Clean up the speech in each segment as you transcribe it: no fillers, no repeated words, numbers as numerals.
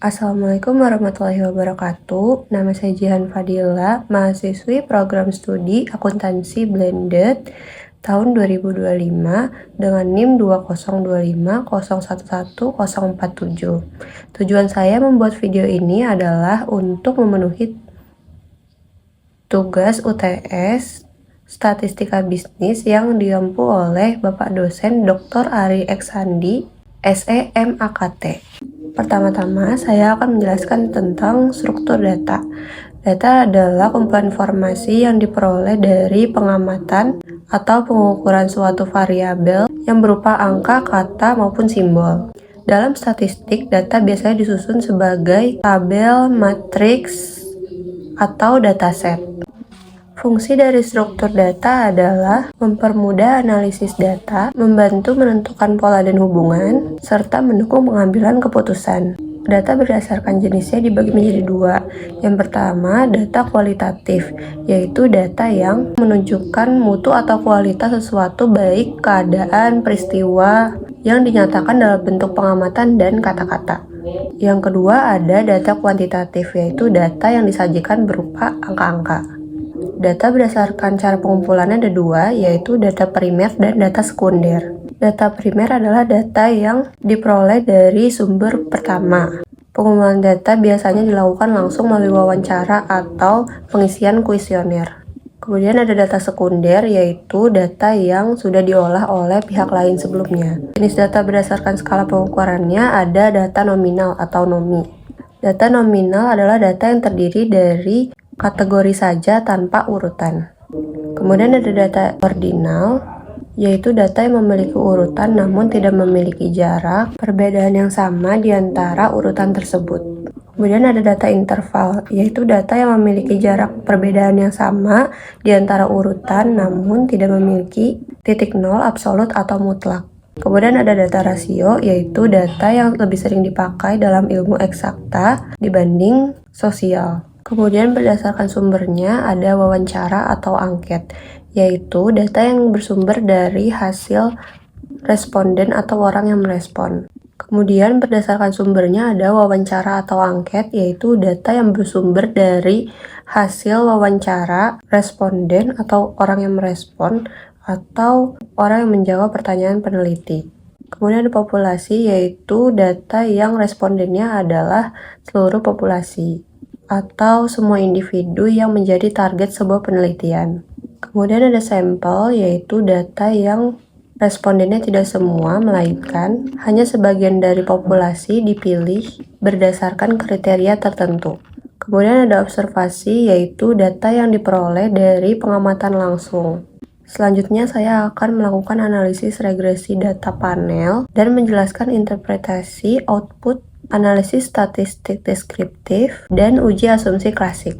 Assalamualaikum warahmatullahi wabarakatuh. Nama saya Jihan Fadila, mahasiswi program studi akuntansi blended tahun 2025 dengan NIM 20250111047. Tujuan saya membuat video ini adalah untuk memenuhi tugas UTS Statistika Bisnis yang diampu oleh Bapak dosen Dr. Ari Eksandi, SE MAKT. Pertama-tama, saya akan menjelaskan tentang struktur data. Data adalah kumpulan informasi yang diperoleh dari pengamatan atau pengukuran suatu variabel yang berupa angka, kata, maupun simbol. Dalam statistik, data biasanya disusun sebagai tabel, matriks, atau dataset. Fungsi dari struktur data adalah mempermudah analisis data, membantu menentukan pola dan hubungan, serta mendukung pengambilan keputusan. Data berdasarkan jenisnya dibagi menjadi dua. Yang pertama, data kualitatif, yaitu data yang menunjukkan mutu atau kualitas sesuatu baik keadaan, peristiwa yang dinyatakan dalam bentuk pengamatan dan kata-kata. Yang kedua, ada data kuantitatif, yaitu data yang disajikan berupa angka-angka. Data berdasarkan cara pengumpulannya ada dua, yaitu data primer dan data sekunder. Data primer adalah data yang diperoleh dari sumber pertama. Pengumpulan data biasanya dilakukan langsung melalui wawancara atau pengisian kuesioner. Kemudian ada data sekunder, yaitu data yang sudah diolah oleh pihak lain sebelumnya. Jenis data berdasarkan skala pengukurannya ada data nominal atau NOMI. Data nominal adalah data yang terdiri dari kategori saja tanpa urutan. Kemudian ada data ordinal, yaitu data yang memiliki urutan namun tidak memiliki jarak, perbedaan yang sama di antara urutan tersebut. Kemudian ada data interval, yaitu data yang memiliki jarak perbedaan yang sama di antara urutan namun tidak memiliki titik nol absolut atau mutlak. Kemudian ada data rasio, yaitu data yang lebih sering dipakai dalam ilmu eksakta dibanding sosial. Kemudian berdasarkan sumbernya ada wawancara atau angket, yaitu data yang bersumber dari hasil responden atau orang yang merespon. Kemudian berdasarkan sumbernya ada wawancara atau angket, yaitu data yang bersumber dari hasil wawancara responden atau orang yang merespon atau orang yang menjawab pertanyaan peneliti. Kemudian ada populasi, yaitu data yang respondennya adalah seluruh populasi atau semua individu yang menjadi target sebuah penelitian. Kemudian ada sampel, yaitu data yang respondennya tidak semua, melainkan hanya sebagian dari populasi dipilih berdasarkan kriteria tertentu. Kemudian ada observasi, yaitu data yang diperoleh dari pengamatan langsung. Selanjutnya saya akan melakukan analisis regresi data panel dan menjelaskan interpretasi output analisis statistik deskriptif, dan uji asumsi klasik.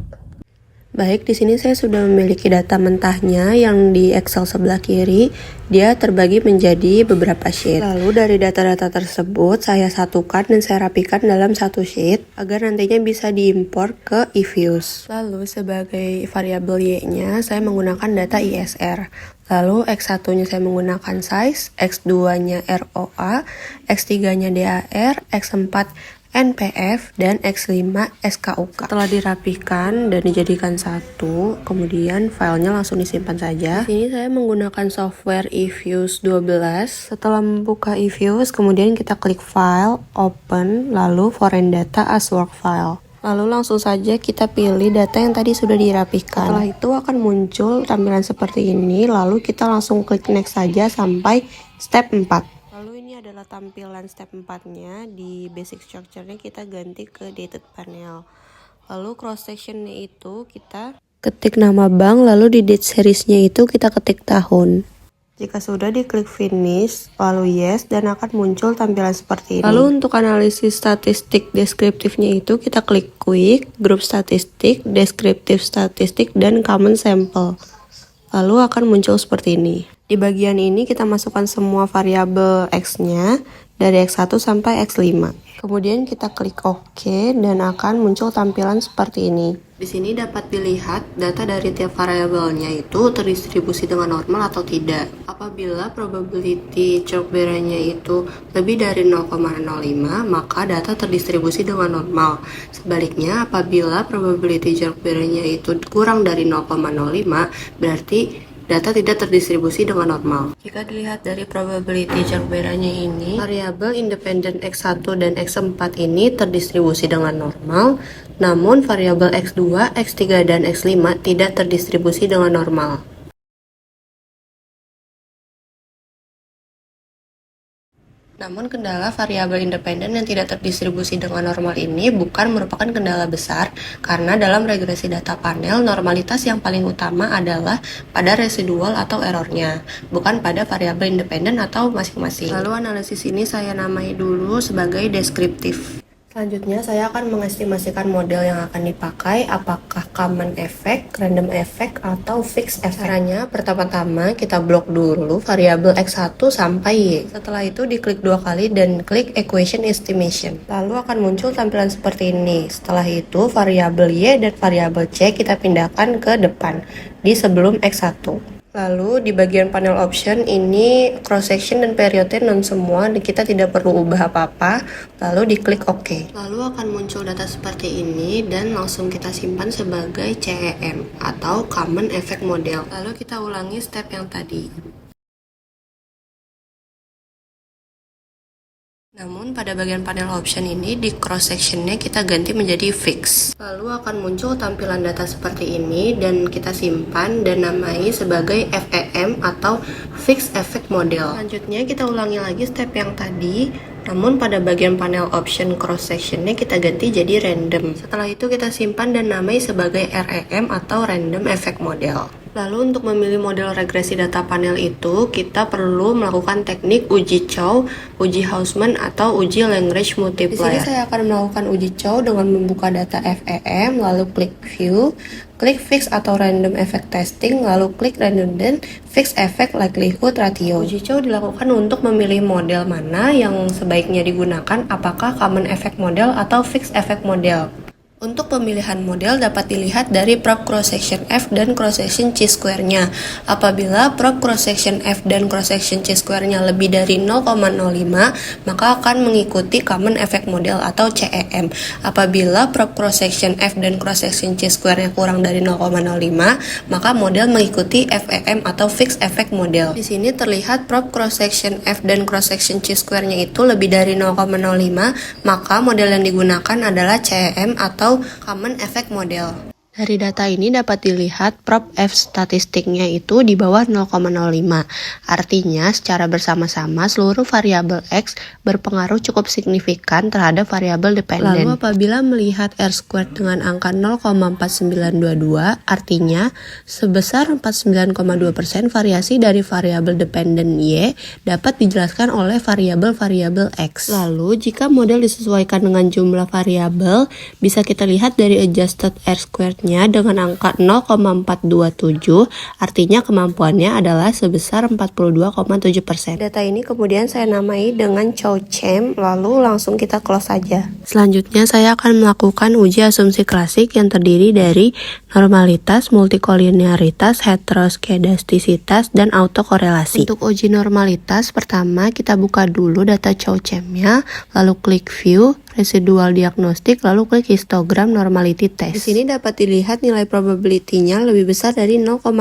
Baik, di sini saya sudah memiliki data mentahnya yang di Excel sebelah kiri. Dia terbagi menjadi beberapa sheet. Lalu dari data-data tersebut saya satukan dan saya rapikan dalam satu sheet agar nantinya bisa diimpor ke eViews. Lalu sebagai variabel Y-nya saya menggunakan data ISR. Lalu X1-nya saya menggunakan size, X2-nya ROA, X3-nya DAR, X4 NPF, dan X5 SKUK. Setelah dirapikan dan dijadikan satu, kemudian filenya langsung disimpan saja. Di sini saya menggunakan software eViews 12. Setelah membuka eViews, kemudian kita klik File, Open, lalu Foreign Data as Work File. Lalu langsung saja kita pilih data yang tadi sudah dirapikan. Setelah itu akan muncul tampilan seperti ini, lalu kita langsung klik next saja sampai step 4. Lalu ini adalah tampilan step 4-nya. Di basic structure-nya kita ganti ke dated panel. Lalu cross section-nya itu kita ketik nama bank, lalu di date series-nya itu kita ketik tahun. Jika sudah, diklik finish, lalu yes, dan akan muncul tampilan seperti ini. Lalu untuk analisis statistik deskriptifnya itu kita klik quick, group statistik, deskriptif statistik, dan common sample. Lalu akan muncul seperti ini. Di bagian ini kita masukkan semua variabel X-nya dari X1 sampai X5. Kemudian kita klik OK dan akan muncul tampilan seperti ini. Di sini dapat dilihat data dari tiap variabelnya itu terdistribusi dengan normal atau tidak. Apabila probability chalkbearer-nya itu lebih dari 0,05, maka data terdistribusi dengan normal. Sebaliknya, apabila probability chalkbearer-nya itu kurang dari 0,05, berarti data tidak terdistribusi dengan normal. Jika dilihat dari probability chalkbearer-nya ini, variabel independen X1 dan X4 ini terdistribusi dengan normal, namun variabel X2, X3, dan X5 tidak terdistribusi dengan normal. Namun kendala variabel independen yang tidak terdistribusi dengan normal ini bukan merupakan kendala besar, karena dalam regresi data panel, normalitas yang paling utama adalah pada residual atau errornya, bukan pada variabel independen atau masing-masing. Lalu analisis ini saya namai dulu sebagai deskriptif. Selanjutnya, saya akan mengestimasikan model yang akan dipakai, apakah common effect, random effect, atau fixed effect. Caranya, pertama-tama kita blok dulu variabel X1 sampai Y. Setelah itu diklik 2 kali dan klik equation estimation. Lalu akan muncul tampilan seperti ini. Setelah itu, variabel Y dan variabel C kita pindahkan ke depan, di sebelum X1. Lalu di bagian panel option ini cross section dan periode non semua, kita tidak perlu ubah apa-apa. Lalu diklik OK. Lalu akan muncul data seperti ini dan langsung kita simpan sebagai CEM atau Common Effect Model. Lalu kita ulangi step yang tadi. Namun pada bagian panel option ini di cross sectionnya kita ganti menjadi fix. Lalu akan muncul tampilan data seperti ini dan kita simpan dan namai sebagai FEM atau Fixed Effect Model. Selanjutnya kita ulangi lagi step yang tadi, namun pada bagian panel option cross sectionnya kita ganti jadi random. Setelah itu kita simpan dan namai sebagai REM atau Random Effect Model. Lalu untuk memilih model regresi data panel itu, kita perlu melakukan teknik uji Chow, uji Hausman, atau uji Lagrange multiplier. Di sini saya akan melakukan uji Chow dengan membuka data FEM, lalu klik View, klik Fix atau Random Effect Testing, lalu klik Redundant Fixed Effect Likelihood Ratio. Uji Chow dilakukan untuk memilih model mana yang sebaiknya digunakan, apakah Common Effect Model atau Fixed Effect Model. Untuk pemilihan model dapat dilihat dari prop cross-section F dan cross-section chi-square-nya. Apabila prop cross-section F dan cross-section chi-square-nya lebih dari 0,05, maka akan mengikuti Common Effect Model atau CEM. Apabila prop cross-section F dan cross-section chi-square-nya kurang dari 0,05, maka model mengikuti FEM atau Fixed Effect Model. Di sini terlihat prop cross-section F dan cross-section chi-square-nya itu lebih dari 0,05, maka model yang digunakan adalah CEM atau Common Effect Model. Dari data ini dapat dilihat prop F statistiknya itu di bawah 0,05. Artinya secara bersama-sama seluruh variabel X berpengaruh cukup signifikan terhadap variabel dependen. Lalu apabila melihat R-squared dengan angka 0,4922, artinya sebesar 49,2% variasi dari variabel dependen Y dapat dijelaskan oleh variabel-variabel X. Lalu jika model disesuaikan dengan jumlah variabel, bisa kita lihat dari adjusted R-squared dengan angka 0,427, artinya kemampuannya adalah sebesar 42,7%. Data ini kemudian saya namai dengan ChowChem, lalu langsung kita close saja. Selanjutnya saya akan melakukan uji asumsi klasik yang terdiri dari normalitas, multikolinearitas, heteroskedastisitas, dan autokorelasi. Untuk uji normalitas, pertama kita buka dulu data ChowChem-nya, lalu klik View, residual diagnostik, lalu klik histogram normality test. Di sini dapat dilihat nilai probability-nya lebih besar dari 0,05,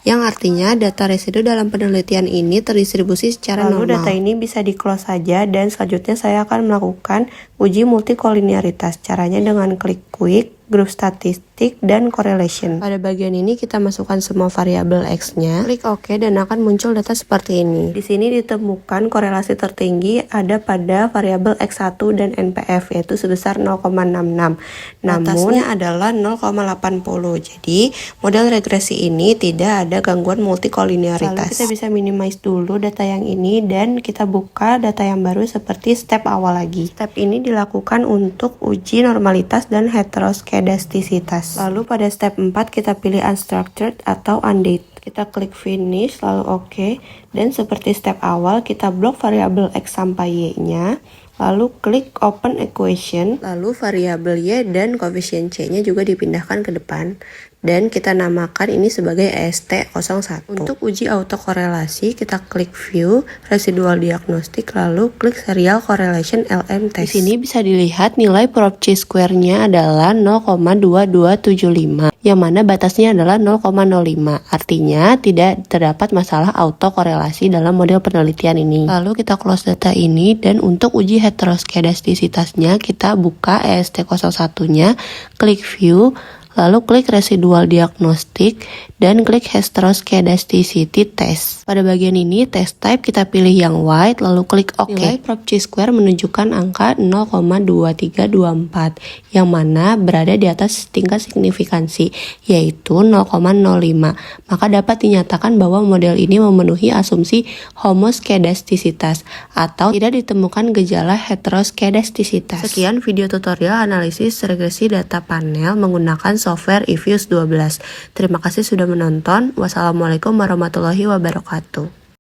yang artinya data residu dalam penelitian ini terdistribusi secara normal. Lalu data ini bisa di-close saja dan selanjutnya saya akan melakukan uji multikolinearitas. Caranya dengan klik Quick, grup statistik, dan correlation. Pada bagian ini kita masukkan semua variabel X-nya, klik OK dan akan muncul data seperti ini. Di sini ditemukan korelasi tertinggi ada pada variabel X1 dan NPF, yaitu sebesar 0,66. Namun adalah 0,80. Jadi model regresi ini tidak ada gangguan multikolinearitas. Lalu kita bisa minimize dulu data yang ini dan kita buka data yang baru seperti step awal lagi. Step ini dilakukan untuk uji normalitas dan heteroskedastisitas. Lalu pada step 4 kita pilih unstructured atau undate. Kita klik finish lalu OK, dan seperti step awal kita blok variabel X sampai Y nya, lalu klik open equation, lalu variabel Y dan koefisien C-nya juga dipindahkan ke depan, dan kita namakan ini sebagai EST01. Untuk uji autokorelasi, kita klik view, residual diagnostic, lalu klik serial correlation LM test. Di sini bisa dilihat nilai prop chi-square-nya adalah 0,2275. Yang mana batasnya adalah 0,05. Artinya tidak terdapat masalah autokorelasi dalam model penelitian ini. Lalu kita close data ini, dan untuk uji heteroskedastisitasnya kita buka EST01-nya, klik view, lalu klik residual diagnostic, dan klik heteroskedasticity test. Pada bagian ini test type kita pilih yang white, lalu klik OK. Nilai prop chi-square menunjukkan angka 0,2324 yang mana berada di atas tingkat signifikansi, yaitu 0,05. Maka dapat dinyatakan bahwa model ini memenuhi asumsi homoskedastisitas atau tidak ditemukan gejala heteroskedastisitas. Sekian video tutorial analisis regresi data panel menggunakan software eViews 12. Terima kasih sudah menonton. Wassalamualaikum warahmatullahi wabarakatuh.